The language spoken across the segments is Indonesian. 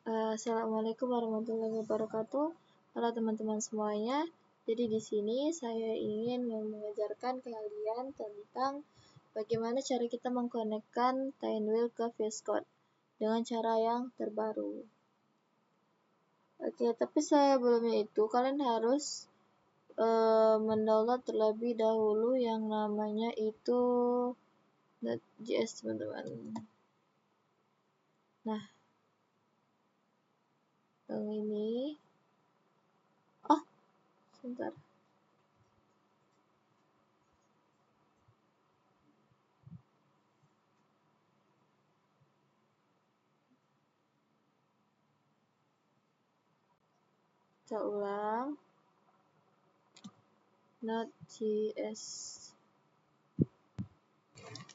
Assalamualaikum warahmatullahi wabarakatuh. Halo teman-teman semuanya. Jadi di sini saya ingin mengajarkan kalian tentang bagaimana cara kita mengkonekkan Tailwind ke VS Code dengan cara yang terbaru. Oke, tapi sebelumnya itu kalian harus mendownload terlebih dahulu yang namanya itu .js, teman-teman. Nah, yang ini. Oh, sebentar. Kita ulang. .js.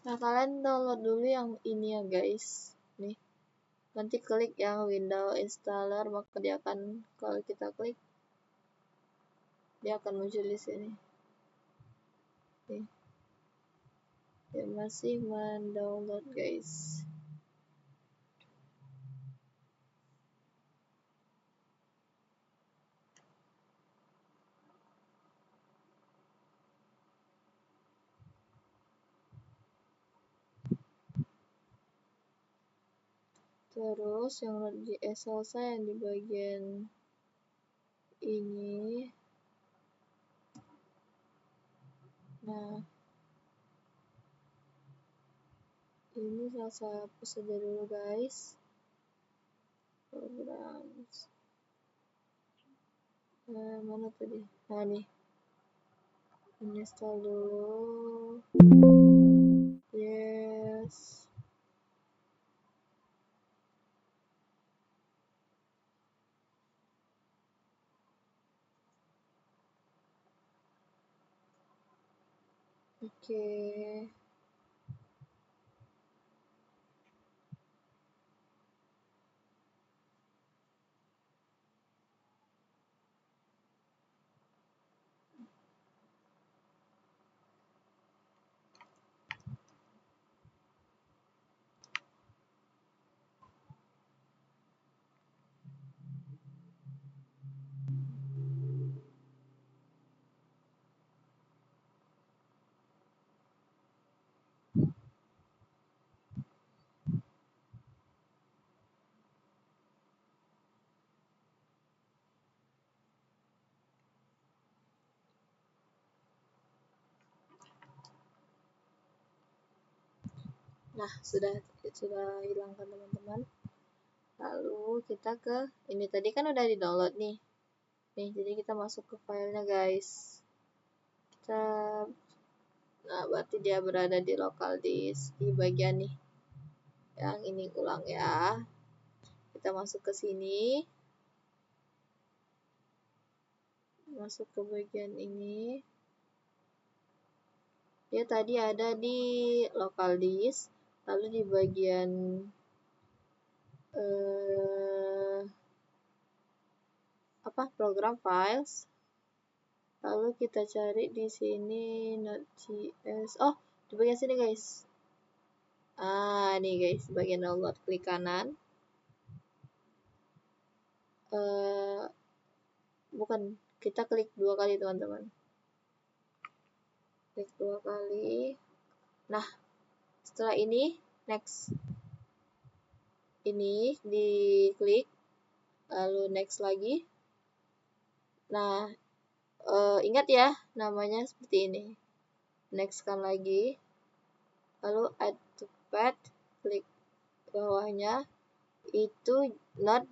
Nah, kalian download dulu yang ini ya guys. Nih. Nanti klik yang window installer, maka dia akan, kalau kita klik, dia akan muncul di sini. Nih. Dia masih mendownload guys. Terus yang .js selesai yang di bagian ini. Nah, ini saya hapus saja dulu guys. Programs. Mana tadi? Nah, nih. Install dulu. Yes. Oke. Nah, sudah hilang kan teman-teman. Lalu kita ke ini, tadi kan udah di download nih. Jadi kita masuk ke filenya guys. Nah, berarti dia berada di local disk di bagian nih. Yang ini ulang ya. Kita masuk ke sini. Masuk ke bagian ini. Dia tadi ada di local disk, lalu di bagian program files, lalu kita cari di sini .js. Oh, di bagian sini guys. Nih guys, bagian download, klik kanan. Bukan, kita klik 2 kali teman-teman. Klik 2 kali. Nah, setelah ini next. Ini diklik, lalu next lagi. Nah, ingat ya, namanya seperti ini. Next kan lagi. Lalu add to path, klik bawahnya. Itu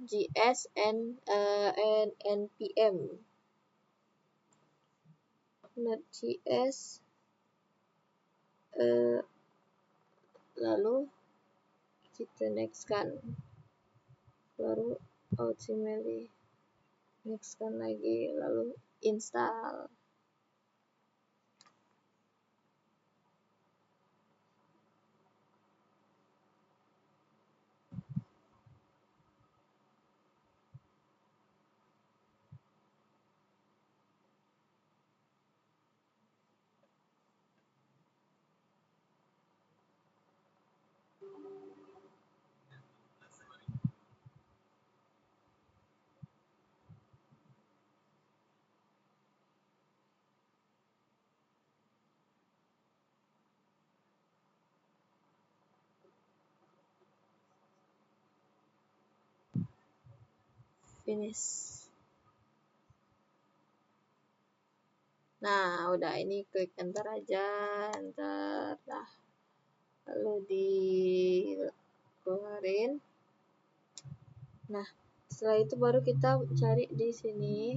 .js and npm. .js lalu kita next kan. Baru ultimately next kan lagi, lalu install. finish. Nah, udah, ini klik enter aja, enter. Nah, lalu dikeluarin. Nah, setelah itu baru kita cari di sini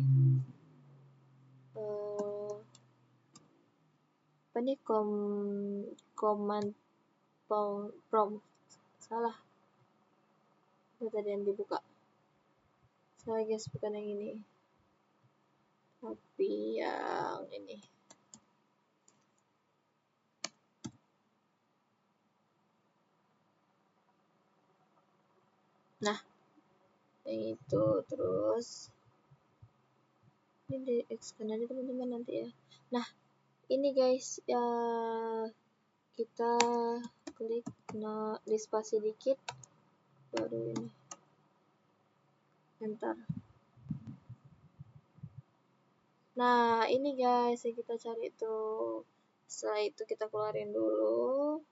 apa nih, command prompt. Salah, itu tadi yang dibuka. Salah guys, bukan yang ini, tapi yang ini. Nah, yang itu. Terus ini di expand aja teman-teman nanti ya. Nah, ini guys ya, kita klik di spasi dikit, baru ini enter. Nah, ini guys yang kita cari itu. Setelah itu kita keluarin dulu.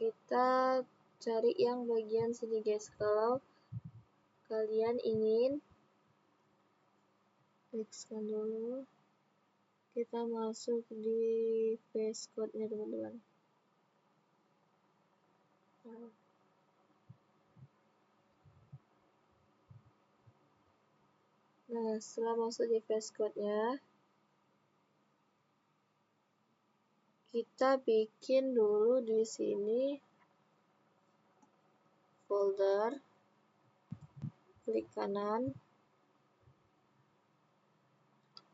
Kita cari yang bagian sini guys. Kalau kalian ingin, klikkan dulu. Kita masuk di paste code-nya teman-teman. Nah, setelah masuk di paste code-nya, kita bikin dulu di sini folder, klik kanan,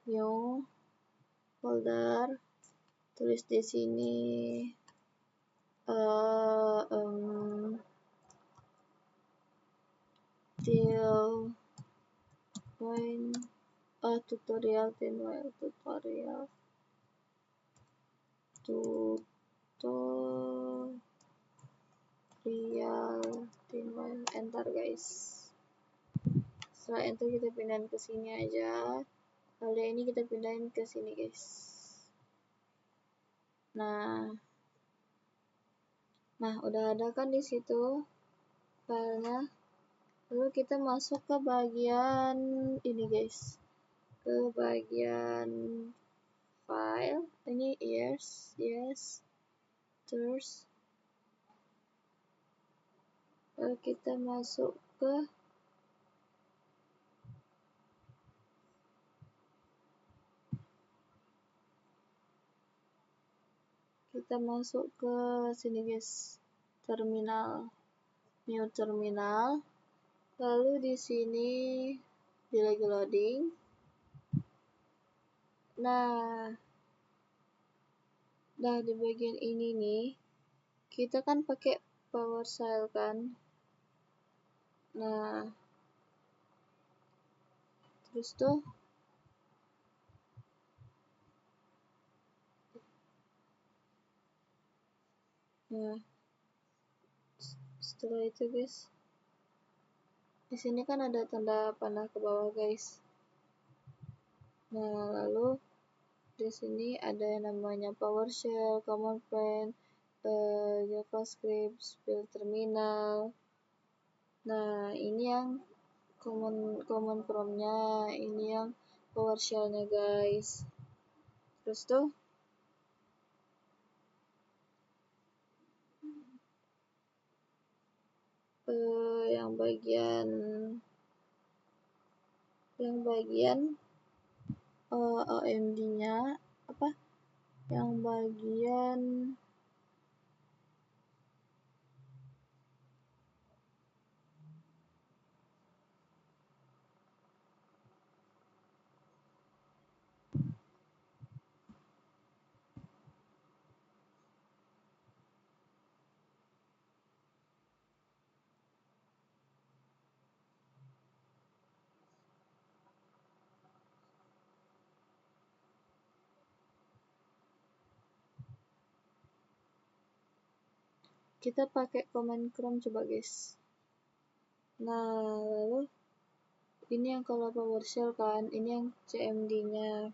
new folder, tulis di sini tutorial enter guys. Setelah enter kita pindahin ke sini aja. Lalu ini kita pindahin ke sini guys. Nah, udah ada kan di situ filenya. Lalu kita masuk ke bagian ini guys, ke bagian file. Ini yes, terus lalu kita masuk ke sini guys, terminal, new terminal. Lalu di sini di lagi loading. Nah, di bagian ini nih, kita kan pakai PowerShell kan. Nah, terus tuh setelah itu guys, di sini kan ada tanda panah ke bawah guys. Nah, lalu di sini ada yang namanya PowerShell, command prompt, JavaScript, build terminal. Nah, ini yang command prompt-nya, ini yang PowerShell-nya guys. Terus tuh yang bagian AMD-nya apa? Yang bagian kita pakai command prompt coba guys. Nah, lalu ini yang kalau PowerShell kan, ini yang CMD-nya.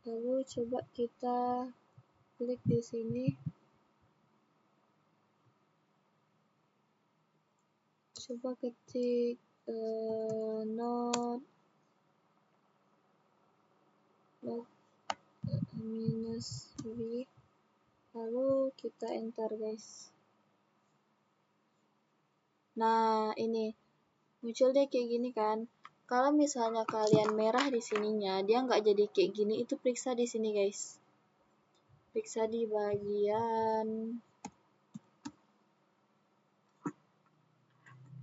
Lalu coba kita klik di sini. coba ketik not minus v, lalu kita enter guys. Nah ini muncul deh kayak gini kan. Kalau misalnya kalian merah di sininya, dia nggak jadi kayak gini, itu periksa di sini guys. Periksa di bagian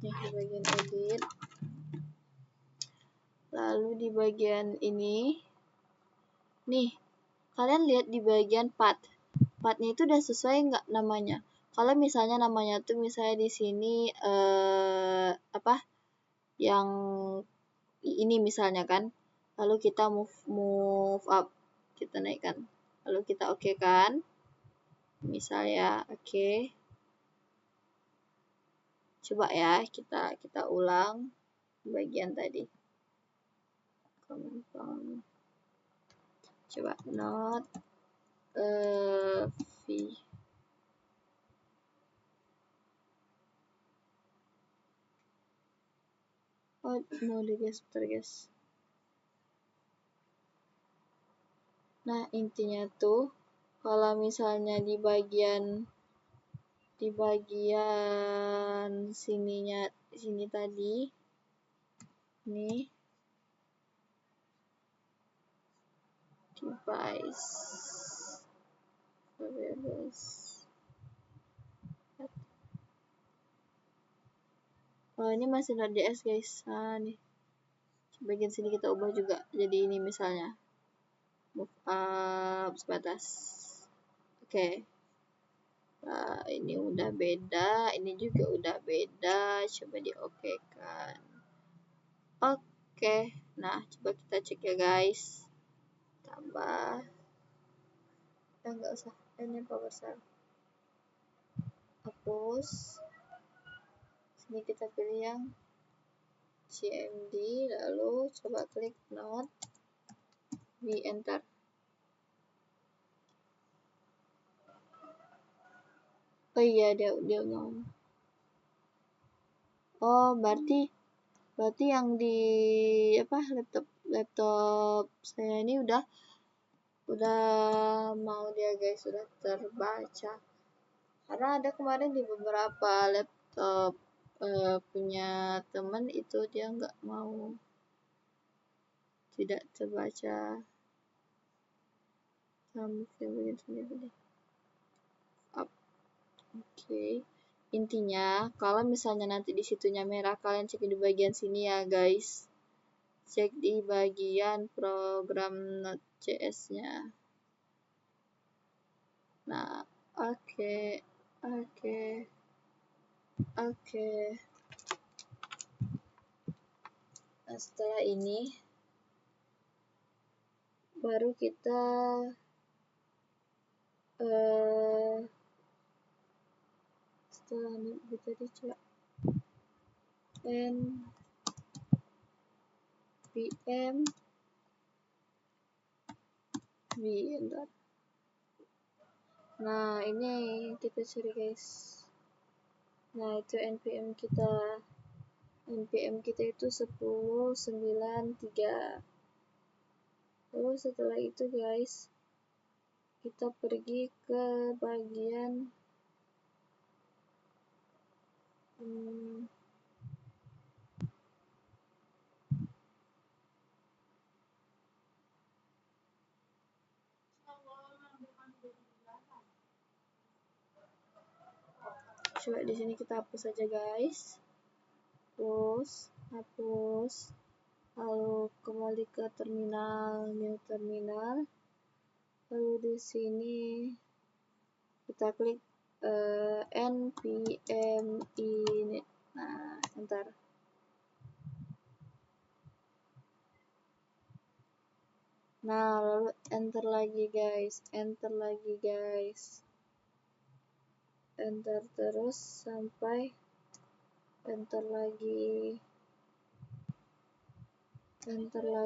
nih, di bagian edit. Lalu di bagian ini, nih kalian lihat di bagian path. Pathnya itu udah sesuai nggak namanya? Kalau misalnya namanya tuh misalnya di sini apa? Yang ini misalnya kan. Lalu kita move up, kita naikkan. Lalu kita oke kan? Misalnya oke. Coba ya kita ulang bagian tadi. Coba not v. Oh, no deh guys, bentar guys. Nah, intinya tuh kalau misalnya di bagian sininya, sini tadi nih device variables. Oh, ini masih .js guys. Nah, nih bagian sini kita ubah juga jadi ini misalnya move up sebatas. Oke. Nah, ini udah beda, ini juga udah beda. Coba di-oke kan. Oke. Nah, coba kita cek ya guys. Tambah. Enggak usah. Ini PowerShell. Hapus. Sini kita pilih yang CMD, lalu coba klik not v, enter. Oh iya, dia ngomong. Oh, berarti yang di apa laptop saya ini udah mau dia guys, sudah terbaca. Karena ada kemarin di beberapa laptop punya teman itu dia nggak mau, tidak terbaca. Mungkin sendiri deh. Oke. Intinya kalau misalnya nanti di situnya merah, kalian cek di bagian sini ya guys. Cek di bagian program Node.js-nya. Nah, oke. Nah, setelah ini baru kita setelah ini tadi coba npm v, entar. Nah, ini kita cari guys. Nah, itu npm kita itu 10.9.3. Lalu setelah itu guys, kita pergi ke bagian coba di sini kita hapus saja guys. Hapus. Lalu kembali ke terminal, new terminal. Lalu di sini kita klik npm init. Nah, enter. Nah, lalu enter lagi guys. Enter terus sampai enter lagi. Setelah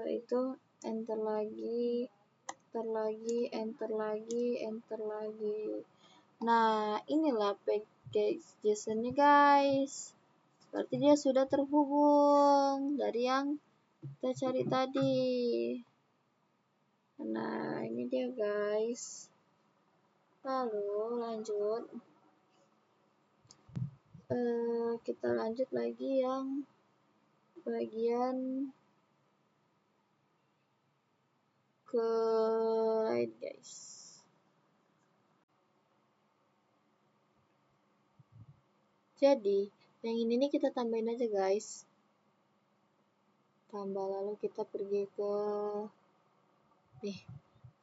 itu enter lagi, enter lagi, enter lagi, enter lagi. Nah, inilah package JSON-nya guys. Berarti dia sudah terhubung dari yang kita cari tadi. Nah, ini dia guys. Lalu lanjut. Kita lanjut lagi yang bagian ke lain guys. Jadi yang ini nih kita tambahin aja guys. Tambah, lalu kita pergi ke nih.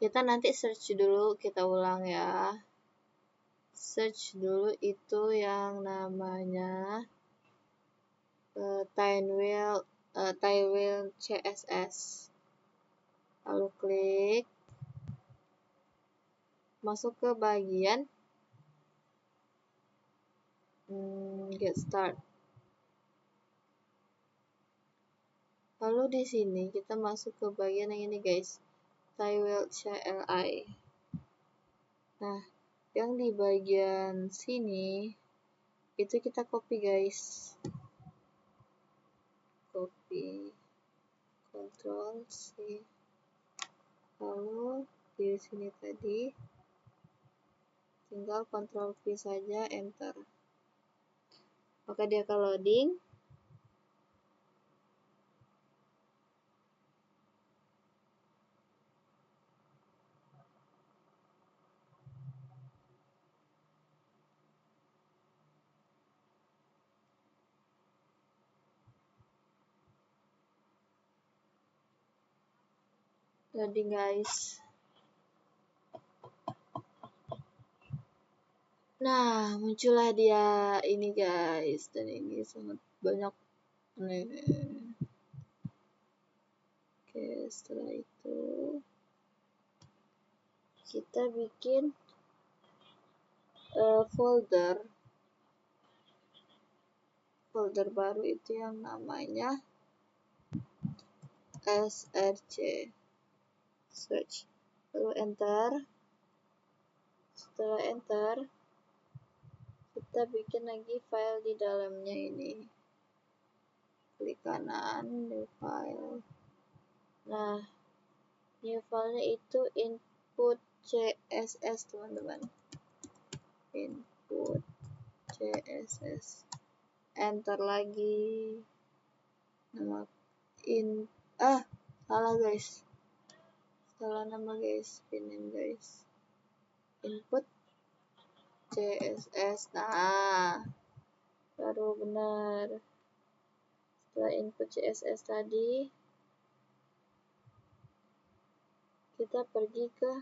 Kita nanti search dulu, kita ulang ya. Search dulu itu yang namanya Tailwheel CSS. Lalu klik, masuk ke bagian get start. Lalu di sini kita masuk ke bagian yang ini guys, Tailwheel CLI. Nah, yang di bagian sini itu kita copy guys. Copy, Ctrl C. Lalu di sini tadi tinggal Ctrl V saja, enter. Maka dia akan loading. Loading guys. Nah, muncullah dia ini guys, dan ini sangat banyak nih. Oke, setelah itu kita bikin folder baru itu yang namanya src search. Lalu enter. Setelah enter, kita bikin lagi file di dalamnya ini. Klik kanan, new file. Nah, new filenya itu input CSS teman-teman. Input CSS. Enter lagi. Nama salah guys. Salah nama guys, pinin guys. Input CSS. Nah, baru benar. Setelah input CSS tadi, kita pergi ke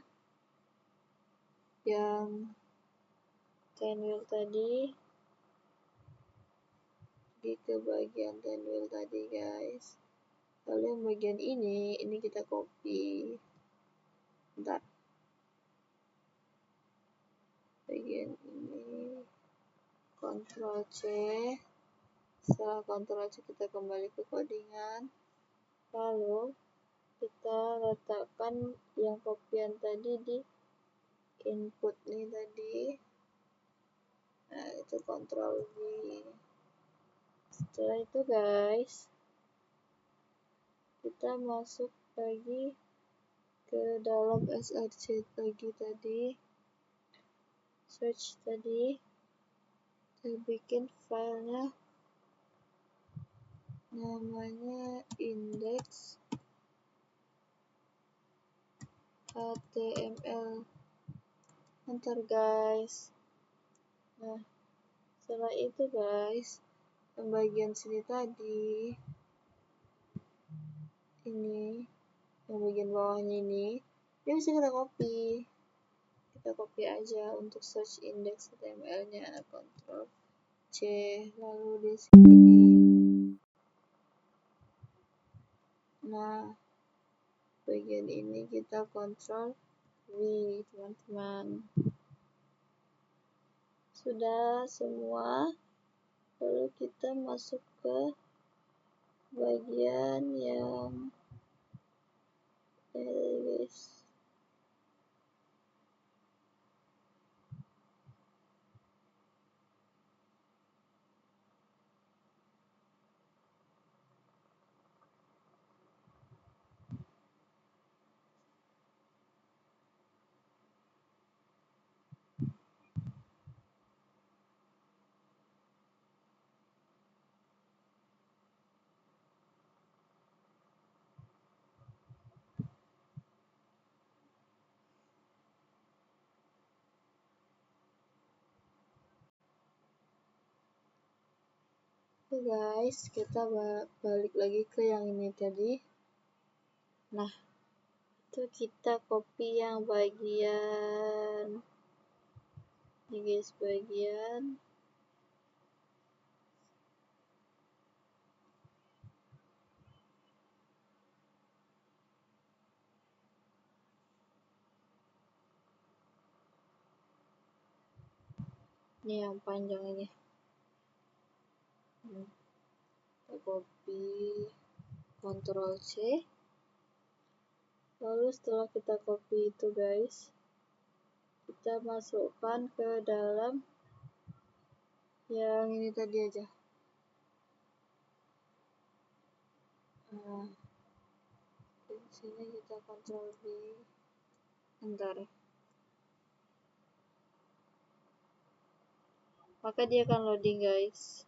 yang Tailwheel tadi. Pergi ke bagian Tailwheel tadi guys. Lalu yang bagian ini kita copy. Bentar. Bagian ini Ctrl C. Setelah Ctrl C kita kembali ke codingan. Lalu kita letakkan yang copyan tadi di input nih tadi. Nah, itu Ctrl V. Setelah itu guys, kita masuk lagi ke dalam src lagi tadi, search tadi, kita bikin filenya namanya index html. Enter guys. Nah, setelah itu guys, yang bagian sini tadi, ini yang bagian bawahnya ini bisa kita copy. Kita copy aja untuk search index HTML-nya, Ctrl C. Lalu di sini, nah bagian ini kita Ctrl V teman-teman. Sudah semua. Lalu kita masuk ke bagian yang guys, Oke guys, kita balik lagi ke yang ini tadi. Nah, itu kita copy yang bagian ini guys, bagian ini yang panjang ini. Kita copy, Ctrl C. Lalu setelah kita copy itu guys, kita masukkan ke dalam yang ini tadi aja. Nah, di sini kita Ctrl V. Bentar. Maka dia akan loading guys.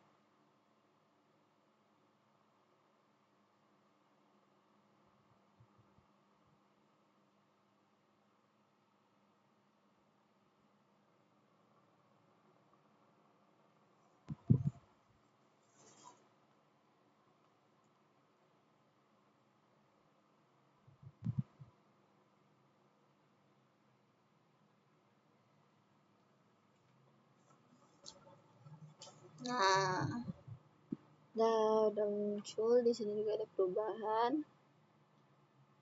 Nah, udah muncul. Di sini juga ada perubahan.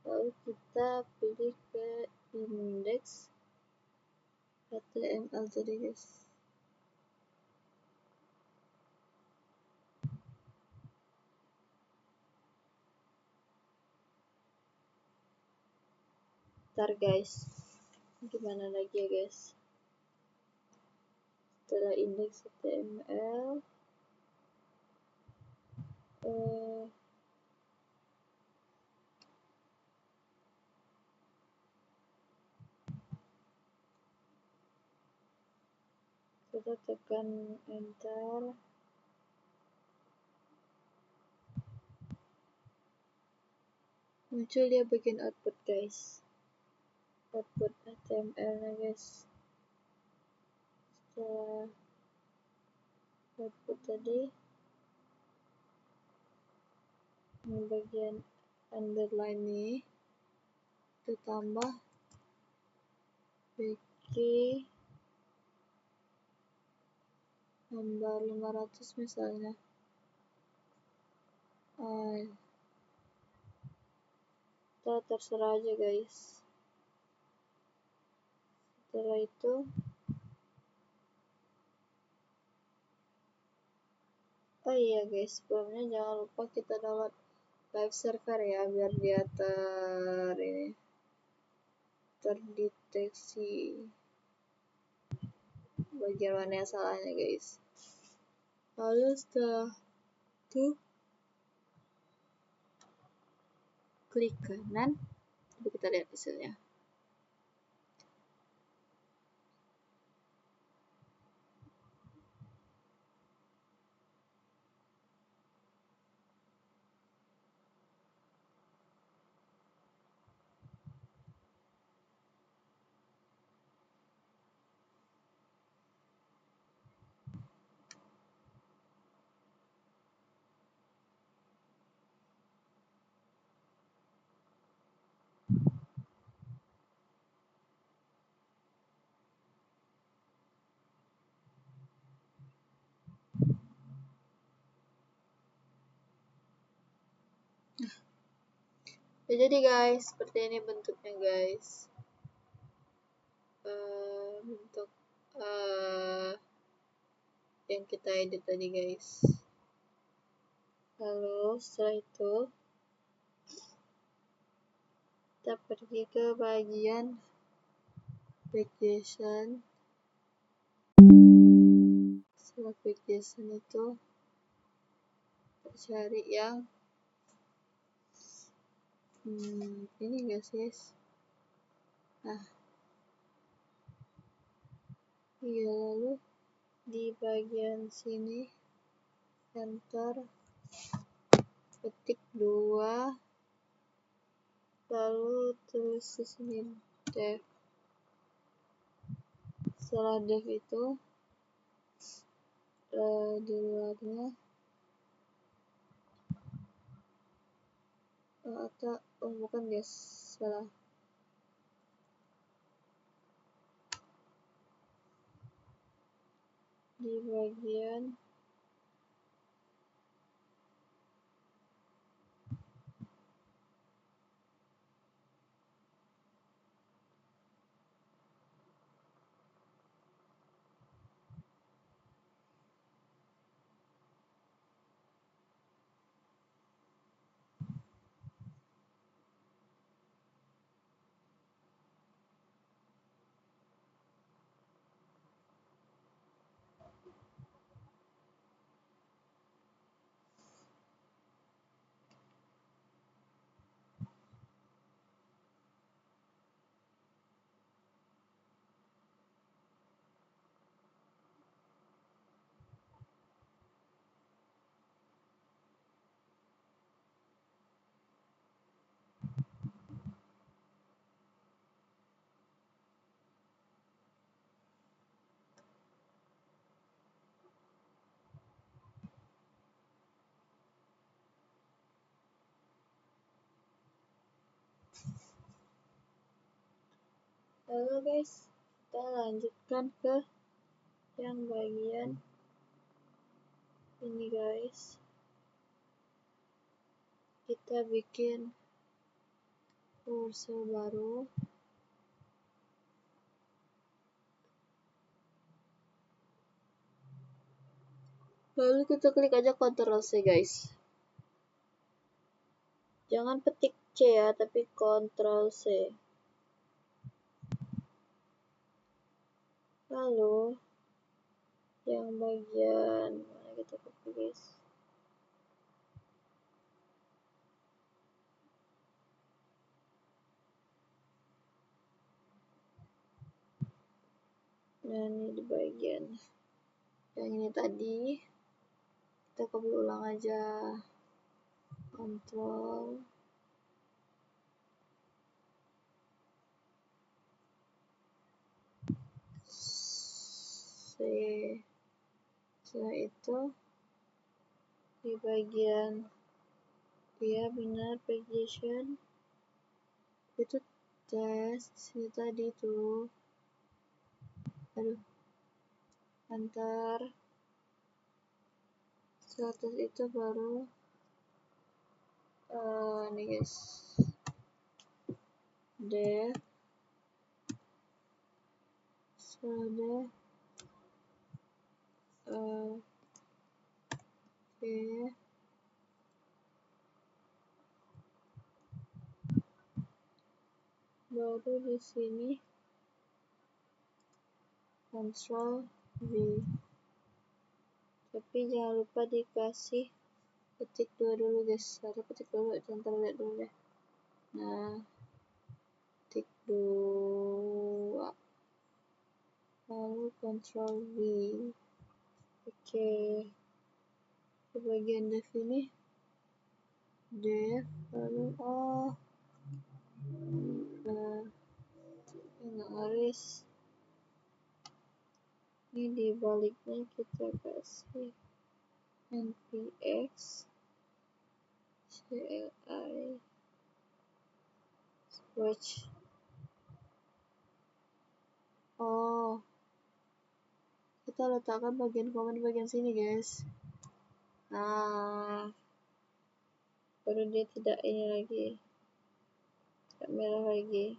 Lalu kita pilih ke index HTML tadi guys. Ntar guys, gimana lagi ya guys? Setelah index HTML, kita tekan enter. Muncul dia bagian output guys, output HTML nya guys. Setelah output tadi, ini bagian underline ini kita tambah bg nomor 500 misalnya. Kita terserah aja guys. Setelah itu oh iya guys, sebelumnya jangan lupa kita download live server ya, biar dia terdeteksi bagian mana yang salahnya guys. Lalu setelah itu klik kanan, coba kita lihat hasilnya. Ya, jadi guys, seperti ini bentuknya guys. Bentuk yang kita edit tadi guys. Lalu setelah itu kita pergi ke bagian application. Setelah application itu kita cari yang ini guys. Nah, iya, lalu di bagian sini enter, ketik 2, lalu tulis di sini dev. Setelah dev itu di luarnya atau bukan guys, salah. Di bagian lalu guys, kita lanjutkan ke yang bagian ini guys. Kita bikin kursor baru. Lalu kita klik aja Ctrl C guys. Jangan petik C ya, tapi Ctrl C. Lalu yang bagian mana kita copy guys. Nah, ini di bagian yang ini tadi kita copy ulang aja. Ctrl C. Setelah itu di bagian benar position itu test ini tadi tuh, antar 100 itu baru nih guys, def sudah oke. Baru di sini Ctrl V, tapi jangan lupa dikasih petik 2 dulu guys. Ada petik dulu, contoh lihat dulu deh. Nah, petik 2 lalu Ctrl V. Oke, di bagian def ini def lalu nggak harus ini, di baliknya kita kasih npx cli switch. Kita letakkan bagian komen di bagian sini guys. Nah, baru dia tidak ini lagi, tidak merah lagi.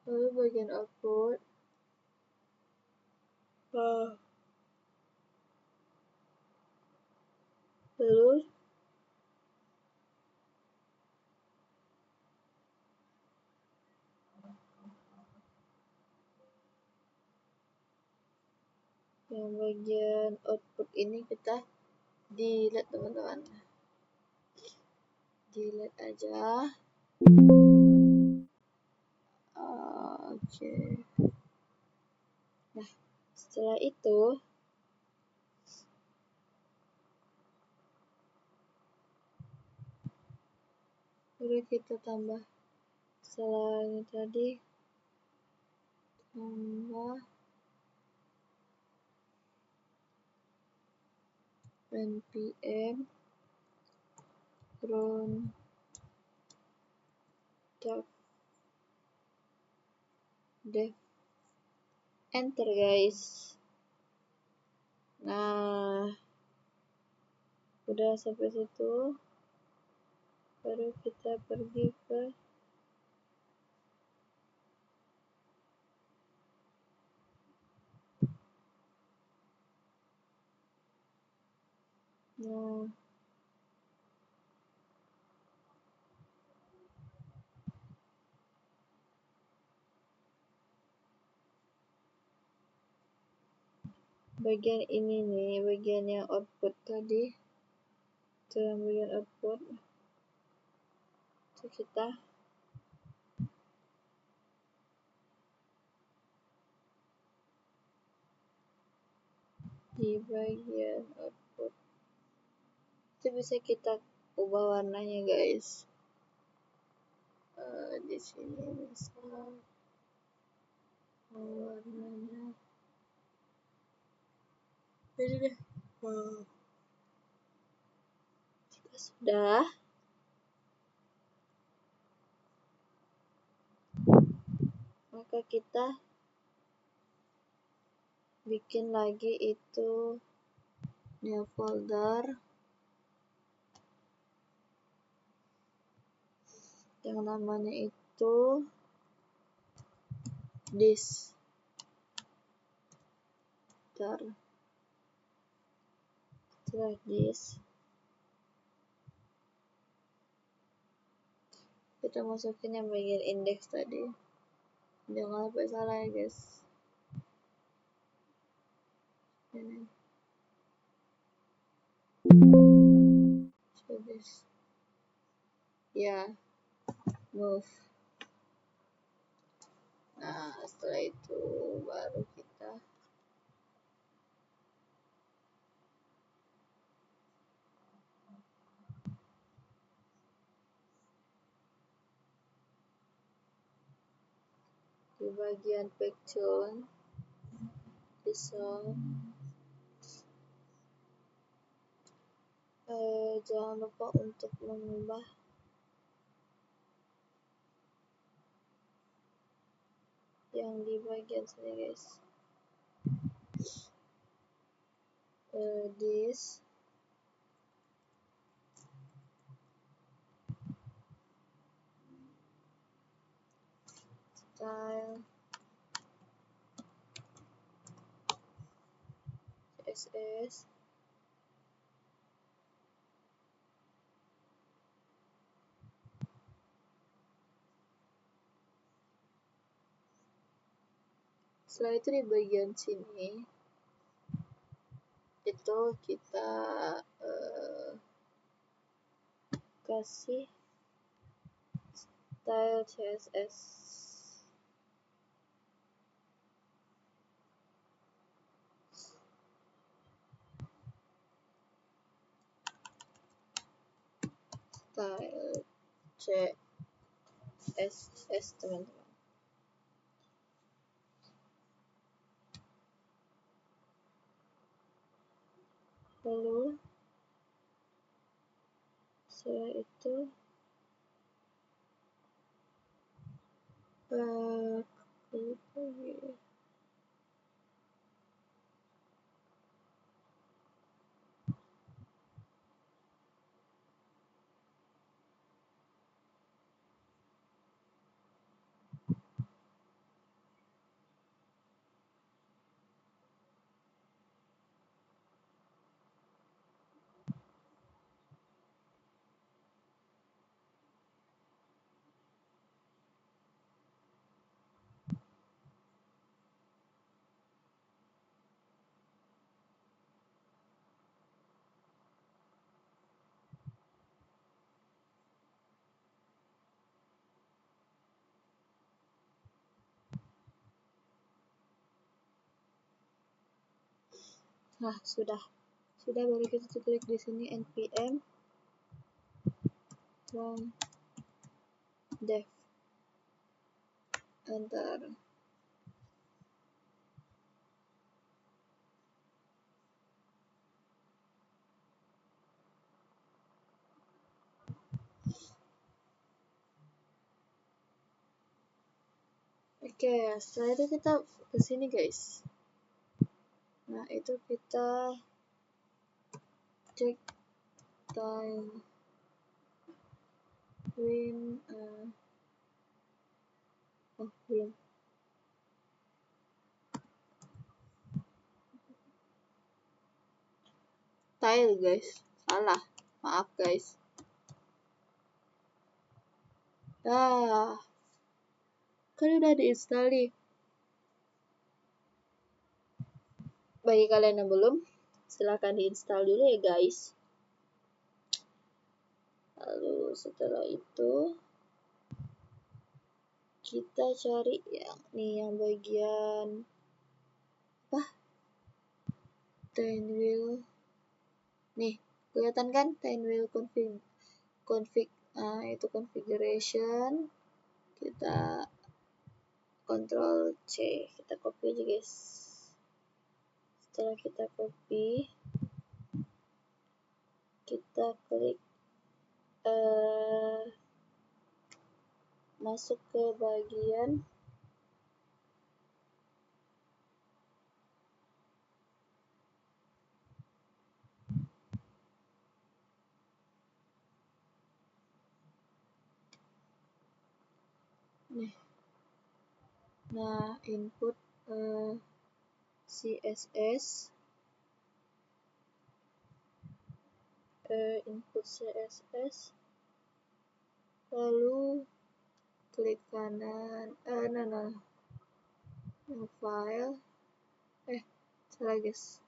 Lalu bagian output lalu yang bagian output ini kita delete teman-teman, delete aja. Oke. Nah, setelah itu baru kita tambah, setelah ini tadi tambah npm run dev enter guys. Nah, udah sampai situ, baru kita pergi ke bagian ini nih, bagian yang output tadi. Itu yang bagian output. Itu kita di bagian output. Itu bisa kita ubah warnanya guys. Di sini misal warnanya ini deh. Jika sudah, maka kita bikin lagi itu new folder yang namanya itu this. Setelah this, kita masukin yang bagian index tadi. Jangan sampai salah ya guys. Ini. So this. Ya, move. Nah, setelah itu baru kita di bagian background bisa jangan lupa untuk mengubah yang di bagian sini guys. This style CSS setelah itu di bagian sini itu kita kasih style CSS style CSS teman-teman. Lalu setelah itu klik lagi. Nah, sudah baru kita klik di sini npm run dev enter. Oke, setelah itu kita ke sini guys. Nah, itu kita cek Tailwind. Oh, belum. Tile guys, salah. Maaf guys. Kan udah diinstal nih. Bagi kalian yang belum, silahkan diinstal dulu ya guys. Lalu setelah itu kita cari yang bagian apa? Tailwind. Nih, kelihatan kan Tailwind config itu configuration. Kita Ctrl C, kita copy aja guys. Setelah kita copy, kita klik masuk ke bagian nih. Nah, input CSS, lalu klik kanan, new file, salah guys,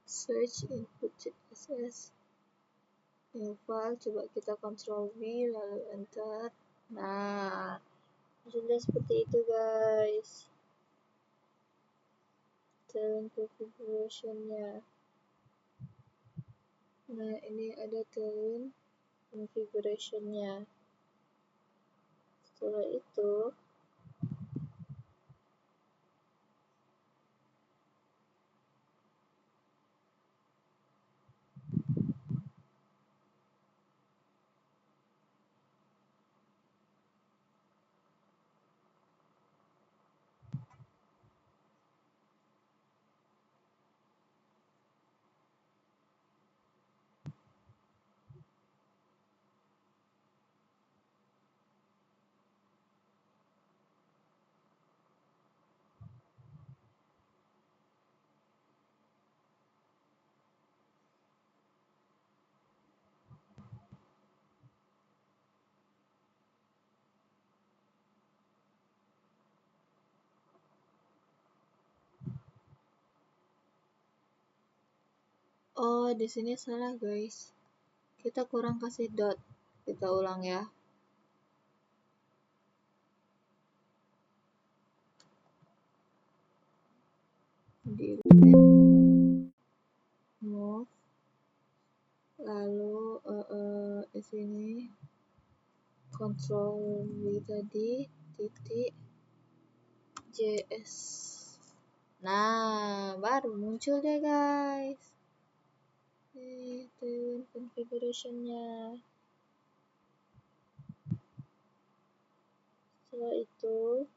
search input CSS, new file, coba kita Ctrl V lalu enter. Nah, sudah seperti itu guys Tailwind configuration-nya. Nah, ini ada Tailwind configuration-nya. Setelah itu di sini salah guys. Kita kurang kasih dot. Kita ulang ya. Di move, lalu di sini Ctrl V tadi titik JS. Nah, baru muncul deh guys. Tailwind configuration-nya. Setelah itu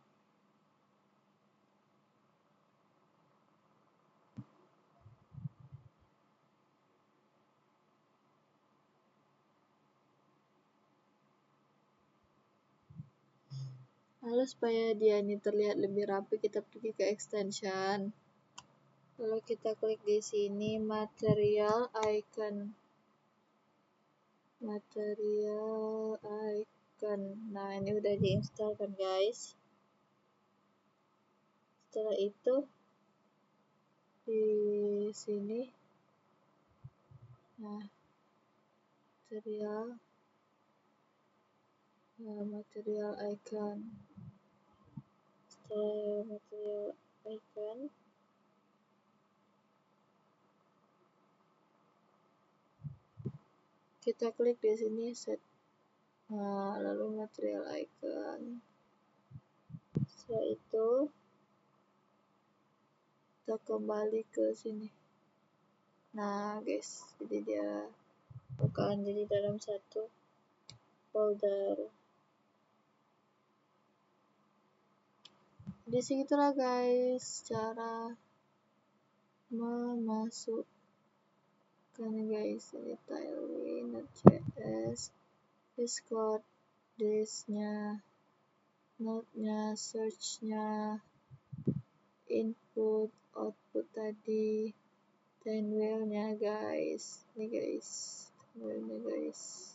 supaya dia ini terlihat lebih rapi, kita pergi ke extension. Lalu kita klik di sini material icon. Nah, ini udah diinstal kan guys. Setelah itu di sini material icon. Setelah material icon, kita klik di sini set. Nah, lalu material icon. Setelah itu kita kembali ke sini. Nah guys, jadi dia bakalan jadi dalam satu folder. Di situlah guys cara memasukkan guys ini tailwind.js, this code, this-nya, node-nya, search-nya, input, output tadi, then wheel-nya guys. Ini guys, wheel-nya guys.